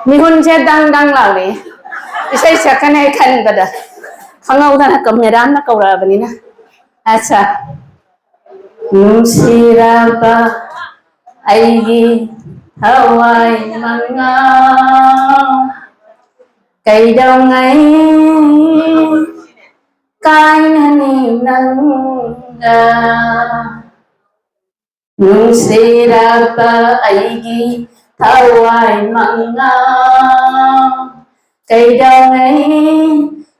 mihun che dang dang lau ni isai sakane khan bada khangau dana kamera na kaura bani na acha nungsiraba aigi hawai manga kaidongai kainani nanga nungsiraba aigi hawai manga kaidongai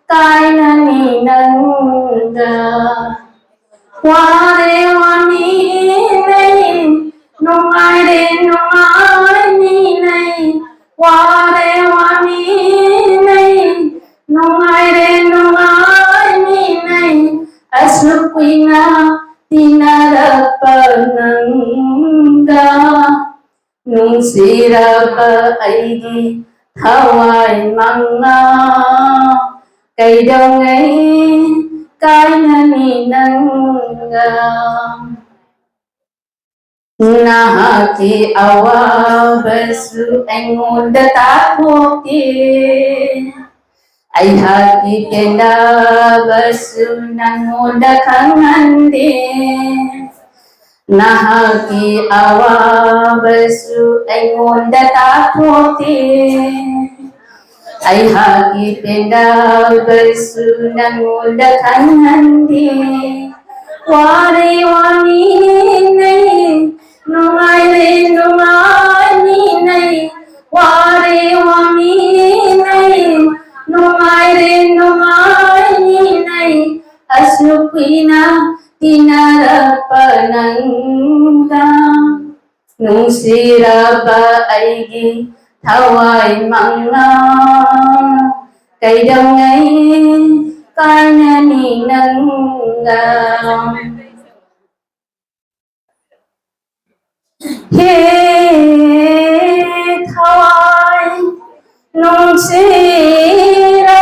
kainani nanga ware wani nei nungai re nungai ni nei ware wani nei nungai re nungai ni nei asupina tinarapananga nungsiraba aigi hawai manga kaidongai kainani nanga nahaki awabasu engoda tapoke aihaki kendabasu nangoda kangande nahaki awabasu engoda tapoke aihaki kendabasu nangoda kangande ware wani nei nungai re nungai ni nei ware wani nei nungai re nungai ni nei asupina tinarapananga nungsiraba aigi hawai manga kaidongai kainani nanga he thawai nungsiraba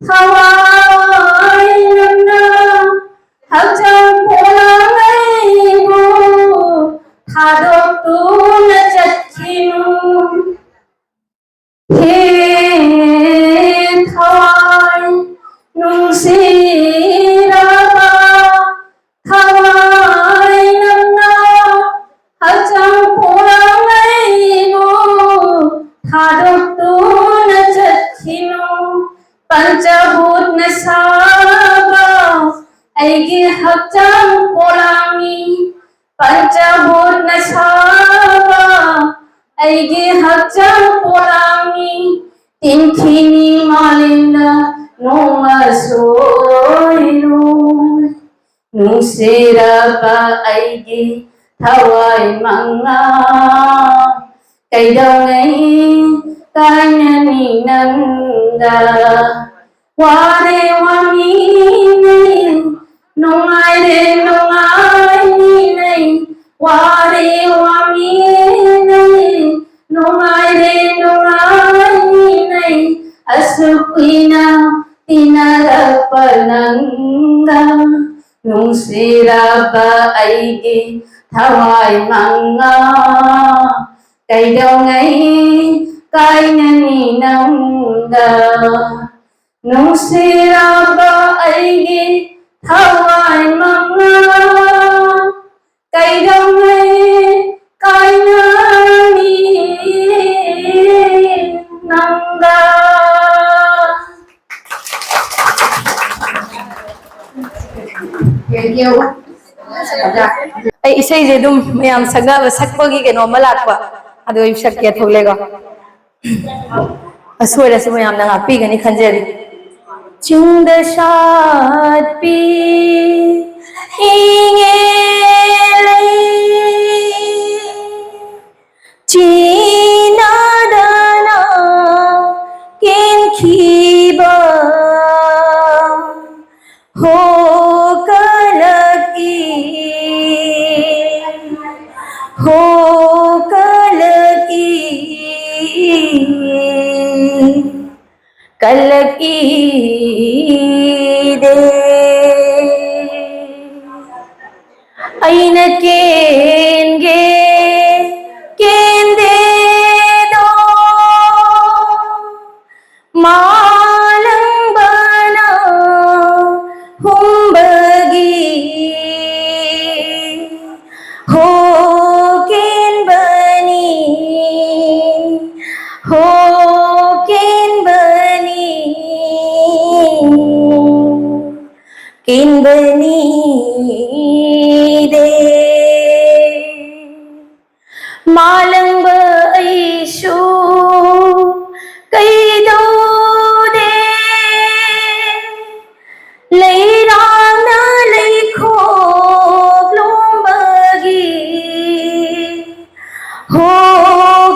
thawai nanga hajang polangai bu hadok tu na chatkinu he thawai nungsiraba thawai nanga hajang polangai bu hadok tu na chatkinu panchabut na saba aigi hajang polangi panchabut na saba aigi hajang polangi tinkhini malinda noma soiru nungsiraba aigi hawai manga kaidongai kainani nanga ware wani nei nungai re nungai ni nei ware wani nei nungai re nungai ni nei asupina tinarapananga nungsiraba aigi hawai manga kaidongai kainani nanga nungsiraba aigi hawai manga kaidongai kainani nanga thank you ai isai je dum mayam sagna sakpagi ke normal akwa ado shakya tholega aswara se mayam na pi gani khanjari chingda shatpi ingele china dana ken khiba ho kalaki ho kalaki kalaki de aina kenge kende किंबनी दे मालंग ऐशु कई दो दे लई राम लई खो ब्लूमगी हो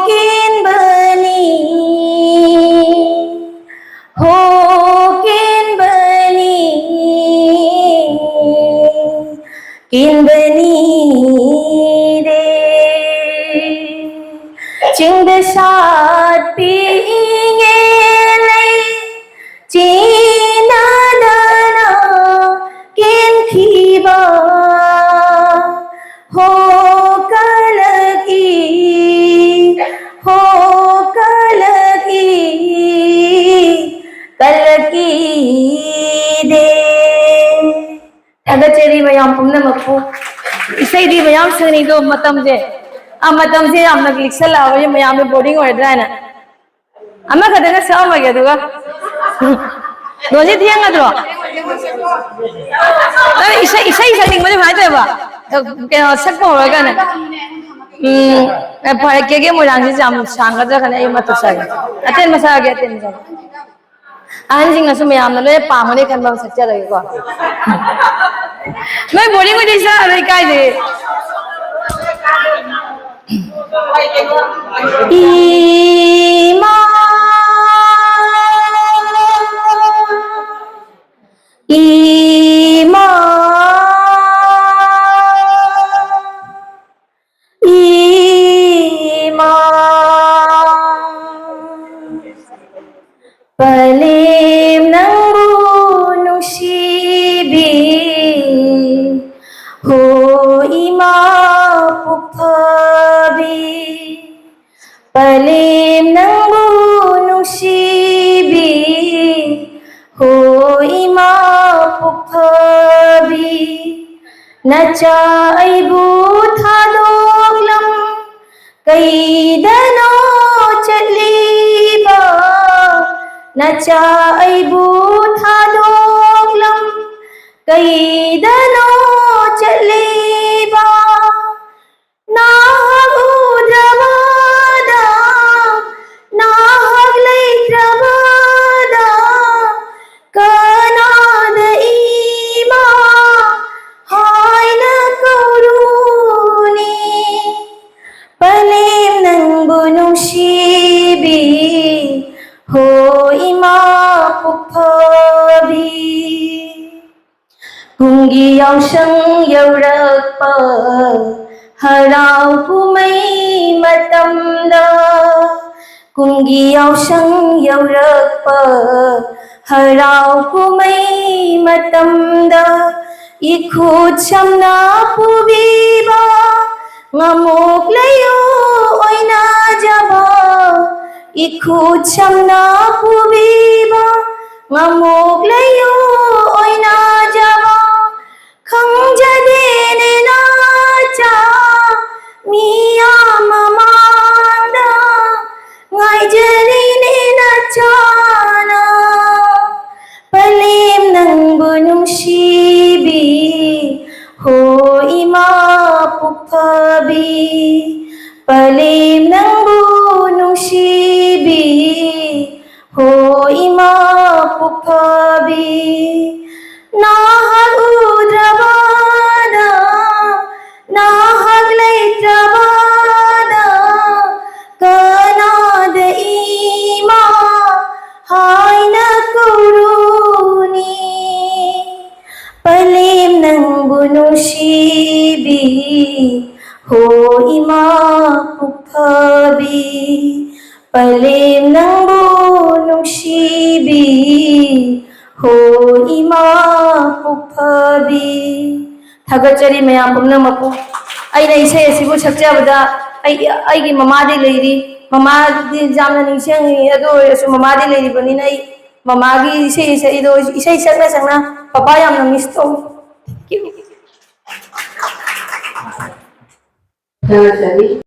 किंबनी हो किंबनी दे चिंग साथ पींगे लई चीना दाना किन खीबा हो कल की दे Cheri mayam pumna mapu isai di mayam seni do matam je amna clicksel awa mayam me boarding order na amma kadana saw ma gya duga doji diya ngadro isai setting mujhe bhai ba ke sak ko hoga na phare ke murang ji jam sanga ja kana ai matu sa aten masa gya aten ja anjing asu mayam na le pamone kan ba sakcha rage ko मैं बोली मुझे ऐसा अरे काय दे Palim nanggu nusibi ho ima pukhabi Palim nanggu nusibi ho ima pukhabi Nacha aibu thadoglam kaidano chaliba Nacha aibu thadoglam kaidano chaliba nahag udramada nahag leitramada kanad ima haina koruni palim nangbu shibi ho ima pukhabi Hungi yaw sang yaurakpa harau kumai matamda Kungi yaw sang yaurakpa harau kumai matamda Ikhut samna pubiba ngamuk layo oina jaba Ikhut samna pubiba ngamuk layo oina jaba Khangjadene nacha miya mamanda ngaijarine nachana Palim nangbu nusibi ho ima pukhabi Palim nangbu nusibi ho ima pukhabi Nahag udravada nahag leitravada kanad ima haina koruni Palim nangbu nusibi ho ima pukhabi Palim nangbu nusibi ho ima pukhabi Thagachari mayam pumna mapu aina isai asibu sakjabada aigi mamadi leiri mamadi jamna ningsengi ado asu mamadi leiri banina ai mamagi isai sakna papa yamna miss to thank you